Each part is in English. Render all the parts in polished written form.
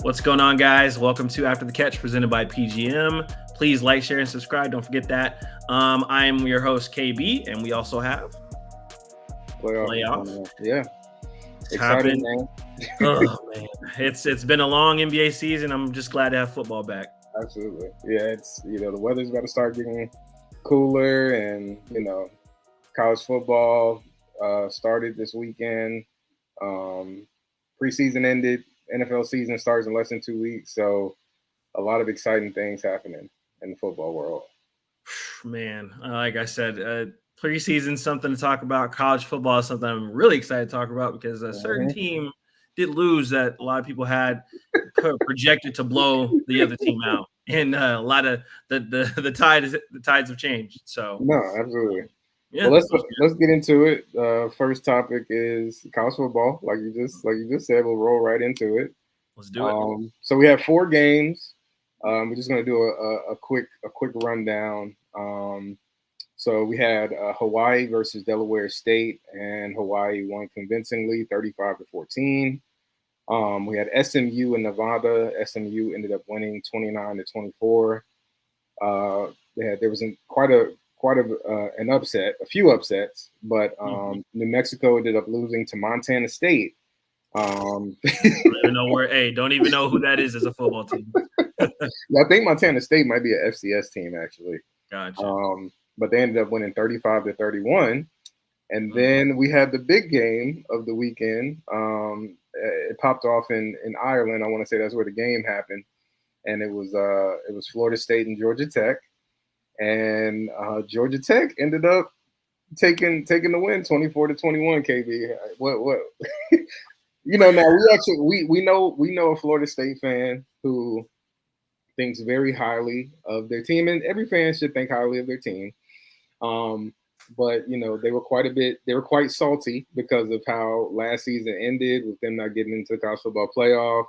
What's going on, guys? Welcome to After the Catch, presented by PGM. Please like, share, and subscribe. Don't forget that. I'm your host, KB, and we also have Playoff. Yeah, Exciting, man. Oh man, it's been a long NBA season. I'm just glad to have football back. Absolutely. Yeah, it's the weather's about to start getting cooler, and college football started this weekend. Preseason ended. NFL season starts in less than 2 weeks, so a lot of exciting things happening in the football world. Man, like I said, preseason something to talk about. College football is something I'm really excited to talk about because a certain team did lose that a lot of people had projected to blow the other team out, and a lot of the tides have changed. So no, absolutely. Yeah. Well, let's get into it. First topic is college football. Like you just said, we'll roll right into it. Let's do it. So we have 4 games. We're just going to do a quick rundown. So we had Hawaii versus Delaware State, and Hawaii won convincingly, 35-14. We had SMU and Nevada. SMU ended up winning 29-24. There was quite an upset, a few upsets, but New Mexico ended up losing to Montana State. Don't even know don't even know who that is as a football team. I think Montana State might be an FCS team, actually. Gotcha. But they ended up winning 35-31. And then we had the big game of the weekend. It popped off in Ireland. I want to say that's where the game happened. And it was Florida State and Georgia Tech. And Georgia Tech ended up taking the win, 24-21. KB, what? Now we know a Florida State fan who thinks very highly of their team, and every fan should think highly of their team. But they were quite salty because of how last season ended with them not getting into the college football playoff.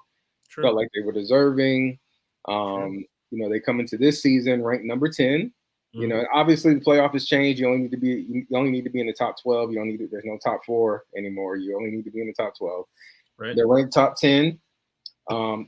True. Felt like they were deserving. They come into this season ranked number 10. Obviously the playoff has changed. You only need to be in the top 12. There's no top 4 anymore. You only need to be in the top 12. Right. They're ranked top 10. Or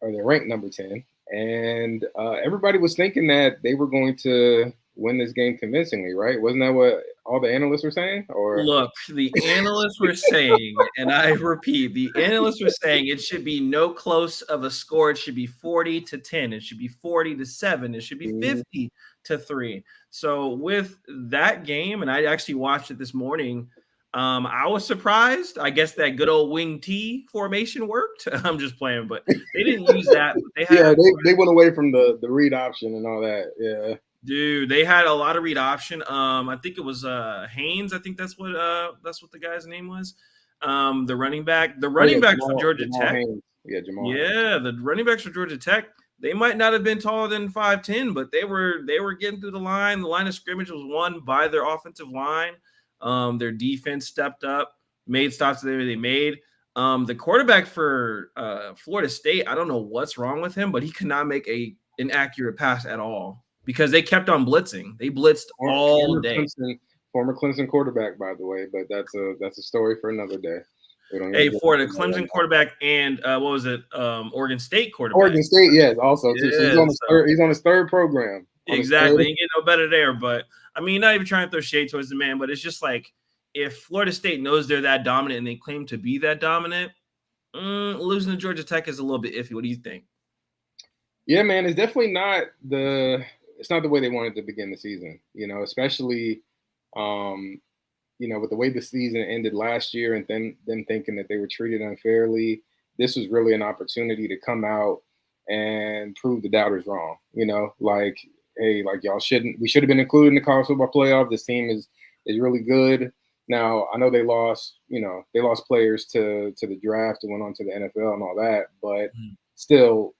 they're ranked number 10. And everybody was thinking that they were going to win this game convincingly, right? Wasn't that what all the analysts were saying? Or look, the analysts were saying, and I repeat, the analysts were saying it should be no close of a score. It should be 40-10. It should be 40-7. It should be 50-3. So with that game, and I actually watched it this morning, I was surprised. I guess that good old wing T formation worked. I'm just playing, but they didn't use that. They went away from the read option and all that. Yeah. Dude, they had a lot of read option. I think it was Haynes. I think that's what the guy's name was. The running back. The running backs for Georgia Tech. Haynes. Yeah, Jamal. Yeah, the running backs for Georgia Tech. They might not have been taller than 5'10", but they were getting through the line. The line of scrimmage was won by their offensive line. Their defense stepped up, made stops that they made. The quarterback for Florida State, I don't know what's wrong with him, but he could not make an accurate pass at all because they kept on blitzing. They blitzed all day. Former Clemson quarterback, by the way, but that's a story for another day. Hey, for the Clemson quarterback and what was it? Oregon State quarterback. Oregon State, yes, also too. So he's on his third program. Exactly. He ain't get no better there. But I mean, not even trying to throw shade towards the man, but it's just like if Florida State knows they're that dominant and they claim to be that dominant, losing to Georgia Tech is a little bit iffy. What do you think? Yeah, man, it's definitely not the way they wanted to begin the season, especially with the way the season ended last year and then them thinking that they were treated unfairly. This was really an opportunity to come out and prove the doubters wrong. Hey, we should have been included in the college football playoff. This team is really good. Now, I know they lost players to the draft and went on to the NFL and all that, but still,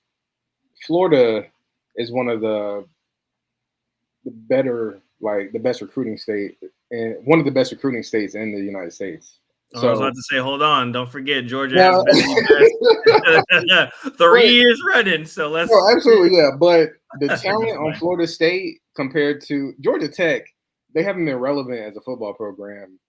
Florida is one of the better, the best recruiting state, and one of the best recruiting states in the United States. I was So about to say, hold on, don't forget, Georgia has no, been the best 3 years running. So no, let's. absolutely, yeah. But the talent on Florida State compared to Georgia Tech, they haven't been relevant as a football program.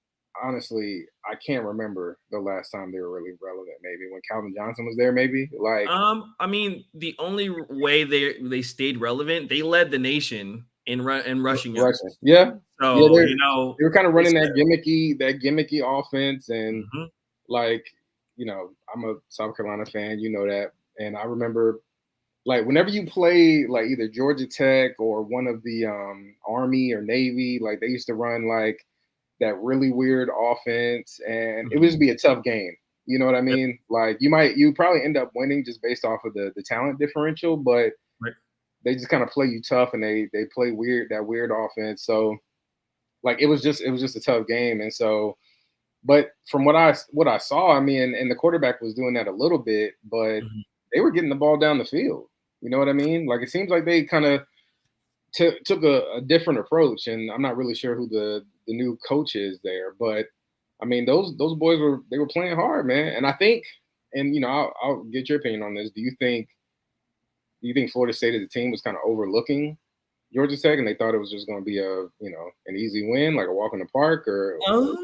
Honestly, I can't remember the last time they were really relevant. Maybe when Calvin Johnson was there. Maybe like I mean, the only way they stayed relevant, they led the nation in rushing Russian. yards. Yeah, yeah. So They were kind of running it's that gimmicky offense, and mhm. like I'm a South Carolina fan. You know that, and I remember like whenever you play like either Georgia Tech or one of the Army or Navy, like they used to run like that really weird offense, and it would Mhm. just be a tough game. You know what I Yep, mean? Like you probably end up winning just based off of the talent differential, but right. they just kind of play you tough, and they play weird offense. So like it was just a tough game, and so but from what I saw, I mean, and the quarterback was doing that a little bit, but Mhm. they were getting the ball down the field. You know what I mean? Like it seems like they kind of took a different approach, and I'm not really sure who the new coach is there, but I mean those boys were playing hard, man. And I think, and I'll get your opinion on this. Do you think Florida State as a team was kind of overlooking Georgia Tech, and they thought it was just going to be an easy win, like a walk in the park, or Um,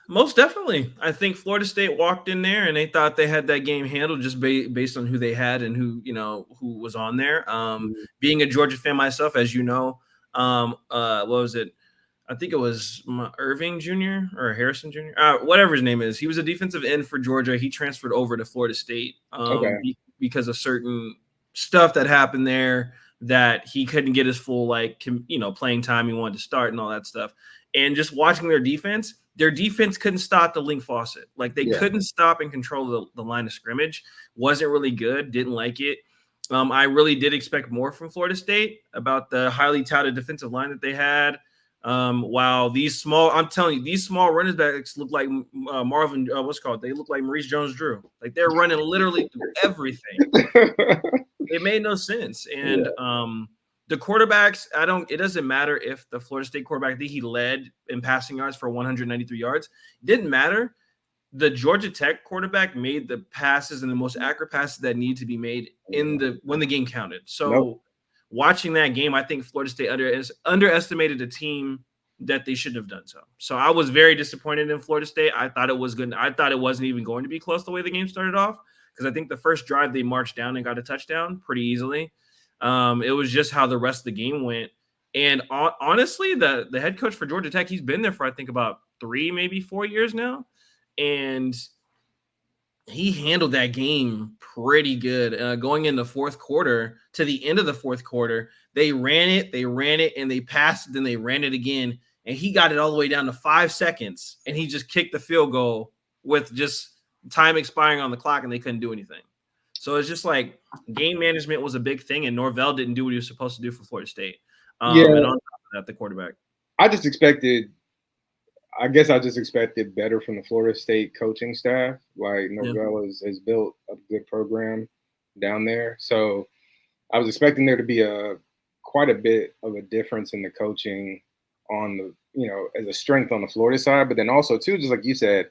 Most definitely. I think Florida State walked in there and they thought they had that game handled just based on who they had and who was on there. Being a Georgia fan myself, as you know, what was it? I think it was Irving Jr. or Harrison Jr. Whatever his name is. He was a defensive end for Georgia. He transferred over to Florida State okay, because of certain stuff that happened there that he couldn't get his full playing time he wanted to start and all that stuff. And just watching their defense couldn't stop the Link Faucet. Like they yeah, couldn't stop and control the line of scrimmage. Wasn't really good. Didn't like it. I really did expect more from Florida State about the highly touted defensive line that they had. While I'm telling you, these small running backs look like Marvin, what's called? They look like Maurice Jones-Drew. Like they're running literally through everything. It made no sense. And yeah, the quarterbacks, it doesn't matter if the Florida State quarterback, I think he led in passing yards for 193 yards. It didn't matter. The Georgia Tech quarterback made the passes and the most accurate passes that need to be made when the game counted. nope, So watching that game, I think Florida State underestimated a team that they shouldn't have done so. So I was very disappointed in Florida State. I thought it was good. I thought it wasn't even going to be close the way the game started off because I think the first drive they marched down and got a touchdown pretty easily. It was just how the rest of the game went. And honestly, the head coach for Georgia Tech, he's been there for I think about 3, maybe 4 years now, and he handled that game pretty good. Going in the fourth quarter to the end of the fourth quarter, they ran it, and they passed it, then they ran it again, and he got it all the way down to 5 seconds, and he just kicked the field goal with just time expiring on the clock, and they couldn't do anything. So it's just like game management was a big thing, and Norvell didn't do what he was supposed to do for Florida State. And yeah. on top of that, the quarterback. I just expected. I guess I just expected better from the Florida State coaching staff. Like Yeah. Norvell has built a good program down there, so I was expecting there to be quite a bit of a difference in the coaching on the as a strength on the Florida side, but then also too, just like you said,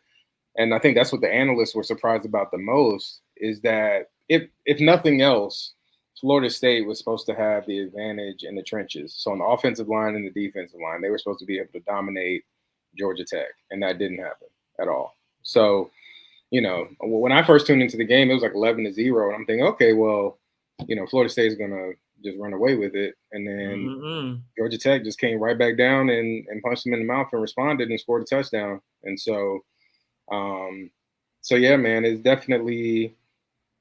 and I think that's what the analysts were surprised about the most is that if nothing else, Florida State was supposed to have the advantage in the trenches. So on the offensive line and the defensive line, they were supposed to be able to dominate Georgia Tech, and that didn't happen at all. So when I first tuned into the game, it was like 11-0, and I'm thinking, okay, well, Florida State is gonna just run away with it, and then Mm-hmm. Georgia Tech just came right back down and punched them in the mouth and responded and scored a touchdown. And um, so yeah, man, it's definitely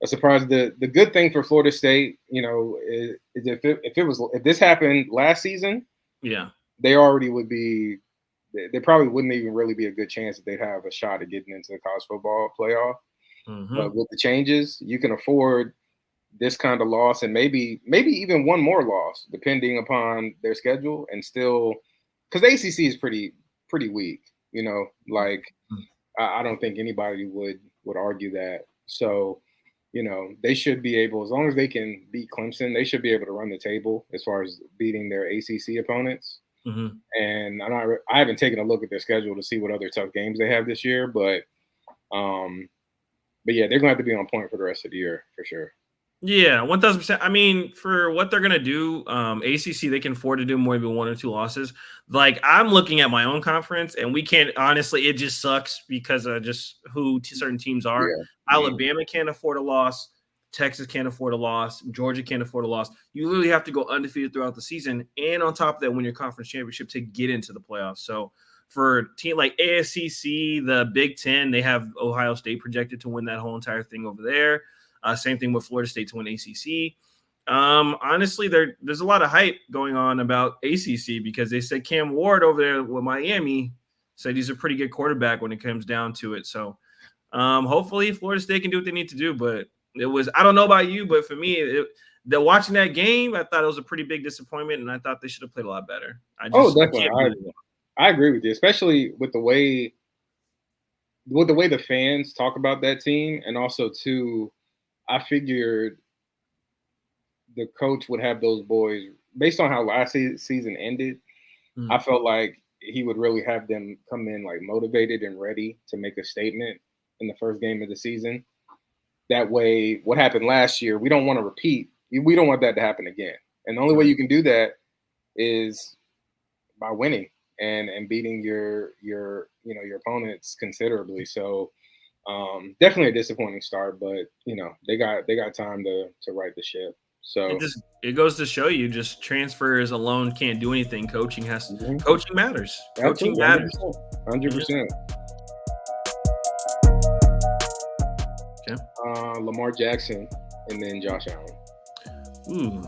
a surprise. The good thing for Florida State, is if this happened last season, Yeah. they already would be. They probably wouldn't even really be a good chance that they'd have a shot at getting into the college football playoff. Mm-hmm. But with the changes, you can afford this kind of loss and maybe even one more loss depending upon their schedule and still because the ACC is pretty weak. Like I don't think anybody would argue that. So they should be able, as long as they can beat Clemson, they should be able to run the table as far as beating their ACC opponents. Mm-hmm. And I haven't taken a look at their schedule to see what other tough games they have this year, but But yeah, they're gonna have to be on point for the rest of the year for sure. Yeah, 1000%. I mean, for what they're gonna do, ACC they can afford to do more than 1 or 2 losses. Like I'm looking at my own conference, and we can't honestly. It just sucks because of just who certain teams are. Yeah. Alabama can't afford a loss. Texas can't afford a loss. Georgia can't afford a loss. You literally have to go undefeated throughout the season, and on top of that, win your conference championship to get into the playoffs. So for a team like ASCC, the Big Ten, they have Ohio State projected to win that whole entire thing over there. Same thing with Florida State to win ACC. Honestly, there's a lot of hype going on about ACC because they said Cam Ward over there with Miami said he's a pretty good quarterback when it comes down to it. So hopefully Florida State can do what they need to do. But it was, I don't know about you, but for me, watching that game, I thought it was a pretty big disappointment, and I thought they should have played a lot better. I Definitely. can't believe it. I agree with you, especially with the way the fans talk about that team, and also too, I figured the coach would have those boys based on how last season ended. I felt like he would really have them come in like motivated and ready to make a statement in the first game of the season. That way, what happened last year, we don't want to repeat. We don't want that to happen again. And the only way you can do that is by winning and beating your opponents considerably. So definitely a disappointing start, but they got time to right the ship. So it goes to show you, just transfers alone can't do anything. Coaching matters. Coaching matters. 100%. Okay. Lamar Jackson and then Josh Allen. Ooh.